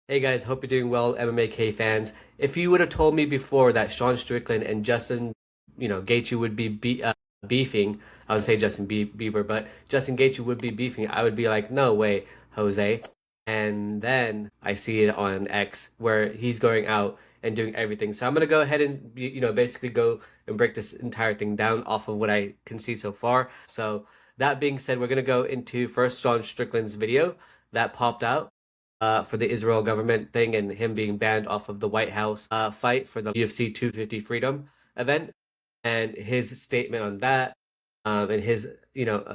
Hey guys, hope you're doing well, MMA fans. If you would have told me before that Sean Strickland and Justin, Gaethje would be beefing, I would say Bieber, but Justin Gaethje would be beefing, I would be like, no way, Jose. And then I see it on X where he's going out and doing everything. So I'm gonna go ahead and basically go and break this entire thing down off of what I can see so far. So that being said, we're gonna go into first Sean Strickland's video that popped out for the Israel government thing and him being banned off of the White House fight for the UFC 250 Freedom event and his statement on that and his,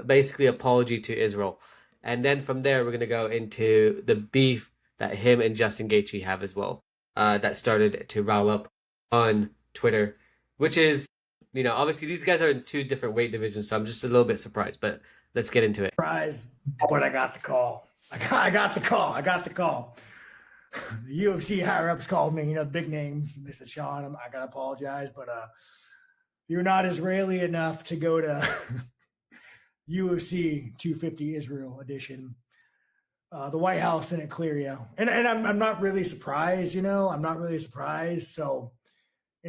basically apology to Israel. And then from there, we're going to go into the beef that him and Justin Gaethje have as well that started to rile up on Twitter, which is, obviously these guys are in two different weight divisions, so I'm just a little bit surprised, but let's get into it. Surprised, but I got the call. I got the call. The UFC higher ups called me, big names. They said, Sean, I gotta apologize, but you're not Israeli enough to go to UFC 250 Israel edition. The White House didn't clear you, and I'm not really surprised. I'm not really surprised. So,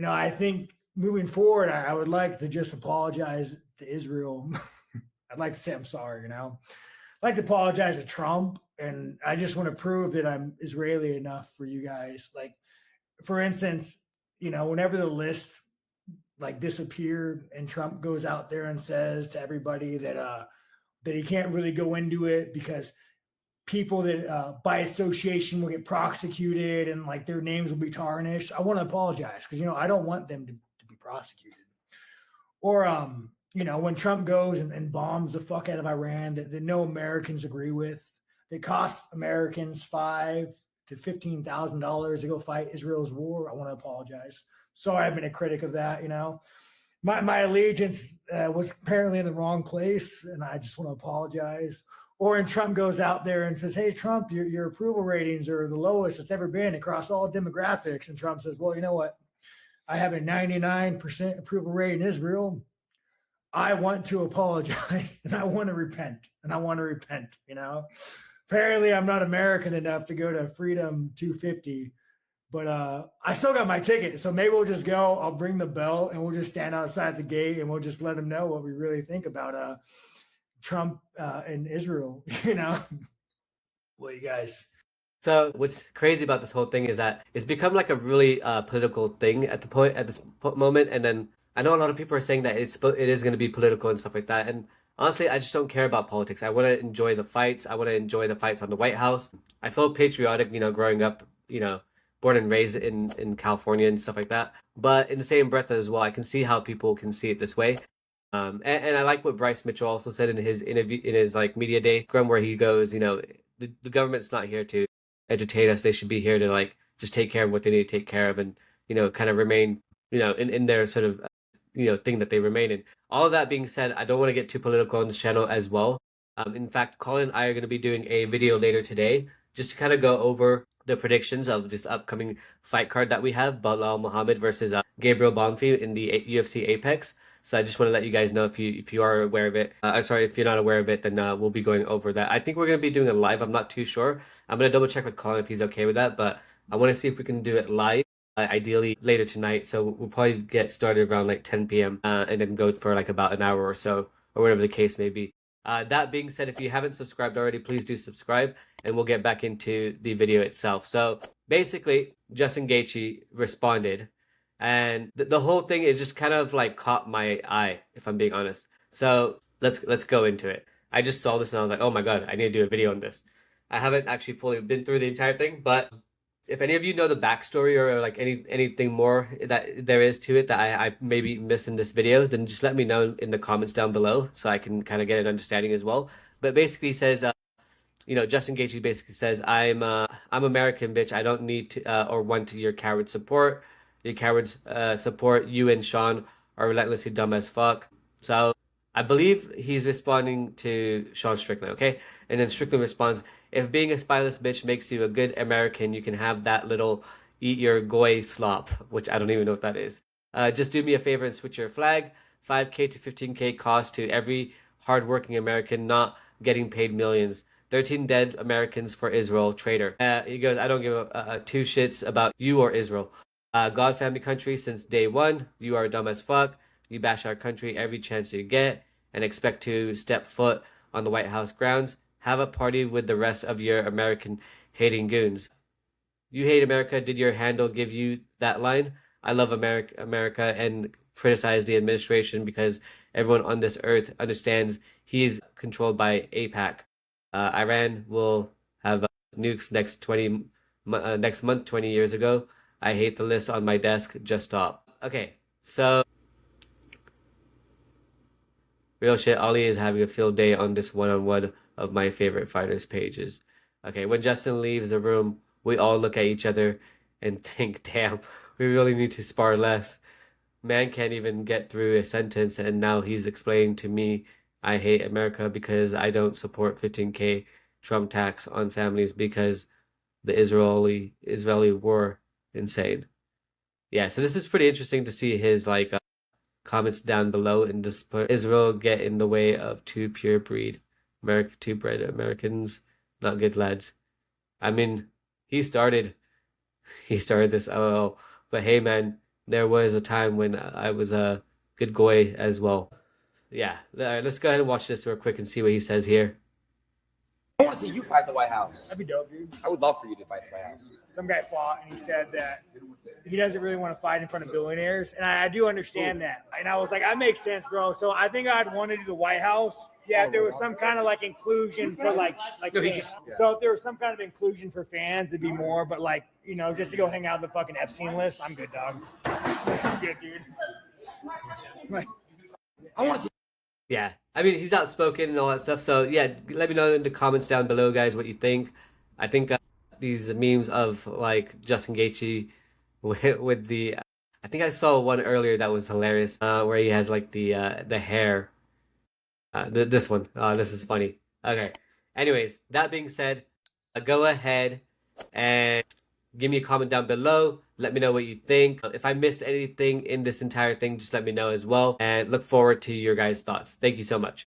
I think moving forward, I would like to just apologize to Israel. I'd like to say I'm sorry. I'd like to apologize to Trump, and I just want to prove that I'm Israeli enough for you guys. Like, for instance, whenever the list disappeared and Trump goes out there and says to everybody that he can't really go into it because people that by association will get prosecuted and their names will be tarnished. I want to apologize because I don't want them to be prosecuted. Or when Trump goes and bombs the fuck out of Iran that no Americans agree with, that cost Americans $5,000 to $15,000 to go fight Israel's war, I want to apologize. Sorry, I've been a critic of that. My allegiance was apparently in the wrong place, and I just want to apologize. Or when Trump goes out there and says, "Hey, Trump, your approval ratings are the lowest it's ever been across all demographics," and Trump says, "Well, you know what? I have a 99% approval rate in Israel. I want to apologize and I want to repent. Apparently I'm not American enough to go to Freedom 250, but I still got my ticket. So maybe we'll just go. I'll bring the bell and we'll just stand outside the gate and we'll just let them know what we really think about Trump and Israel, Well, you guys. So what's crazy about this whole thing is that it's become like a really political thing at this moment. And then I know a lot of people are saying that it is going to be political and stuff like that. And honestly, I just don't care about politics. I want to enjoy the fights. I want to enjoy the fights on the White House. I feel patriotic, growing up, born and raised in California and stuff like that. But in the same breath as well, I can see how people can see it this way. And I like what Bryce Mitchell also said in his interview, in his wmedia day, where he goes, the government's not here to entertain us. They should be here to just take care of what they need to take care of and, kind of remain, in their sort of, thing that they remain in. All of that being said, I don't want to get too political on this channel as well. In fact, Colin and I are going to be doing a video later today just to kind of go over the predictions of this upcoming fight card that we have, Belal Muhammad versus Gabriel Bonfim in the UFC Apex. So I just want to let you guys know if you are aware of it. Sorry, if you're not aware of it, then we'll be going over that. I think we're going to be doing it live. I'm not too sure. I'm going to double check with Colin if he's okay with that, but I want to see if we can do it live. Ideally later tonight, so we'll probably get started around 10 p.m. And then go for about an hour or so, or whatever the case may be. That being said, if you haven't subscribed already, please do subscribe, and we'll get back into the video itself. So basically, Justin Gaethje responded, and the whole thing, it just kind of caught my eye, if I'm being honest. So let's go into it. I just saw this and I was like, oh my god, I need to do a video on this. I haven't actually fully been through the entire thing, but if any of you know the backstory or anything more that there is to it that I maybe missed in this video, then just let me know in the comments down below so I can kind of get an understanding as well. But basically he says, Justin Gaethje basically says, I'm American, bitch. I don't need to or want your coward support. Your cowards support. You and Sean are relentlessly dumb as fuck. So I believe he's responding to Sean Strickland, okay? And then Strickland responds, if being a spineless bitch makes you a good American, you can have that little eat your goy slop, which I don't even know what that is. Just do me a favor and switch your flag. 5K to 15K cost to every hardworking American not getting paid millions. 13 dead Americans for Israel, traitor. He goes, I don't give a two shits about you or Israel. God family country since day one. You are dumb as fuck. You bash our country every chance you get and expect to step foot on the White House grounds. Have a party with the rest of your American hating goons. You hate America. Did your handle give you that line? I love America and criticize the administration because everyone on this earth understands he's controlled by APAC. Iran will have nukes next month 20 years ago. I hate the list on my desk. Just stop. Okay, so real shit. Ali is having a field day on this one-on-one of my favorite fighters pages. Okay, when Justin leaves the room, we all look at each other and think, damn, we really need to spar less. Man can't even get through a sentence, and now he's explaining to me I hate America because I don't support 15K Trump tax on families because the Israeli war. Insane. Yeah, so this is pretty interesting to see his comments down below in this part. Israel get in the way of two pure breed two bred Americans, not good lads. I mean, he started this LOL. But hey man, there was a time when I was a good goy as well. Yeah, all right, let's go ahead and watch this real quick and see what he says here. I want to see you fight the White House. That'd be dope, dude. I would love for you to fight the White House. Some guy fought and he said that he doesn't really want to fight in front of billionaires. And I do understand that. And I was like, that makes sense, bro. So I think I'd want to do the White House. Yeah, if there was some kind of like inclusion for like No, he fans. just- yeah. So if there was some kind of inclusion for fans, it'd be more. But like, you know, just to go hang out on the fucking Epstein list, I'm good, dog. I'm good, dude. Like, I want to see. Yeah, I mean, he's outspoken and all that stuff. So yeah, let me know in the comments down below, guys, what you think. I think these memes of like Justin Gaethje with the, I think I saw one earlier that was hilarious, where he has like the hair. This one, this is funny. Okay. Anyways, that being said, go ahead and give me a comment down below. Let me know what you think. If I missed anything in this entire thing, just let me know as well. And look forward to your guys' thoughts. Thank you so much.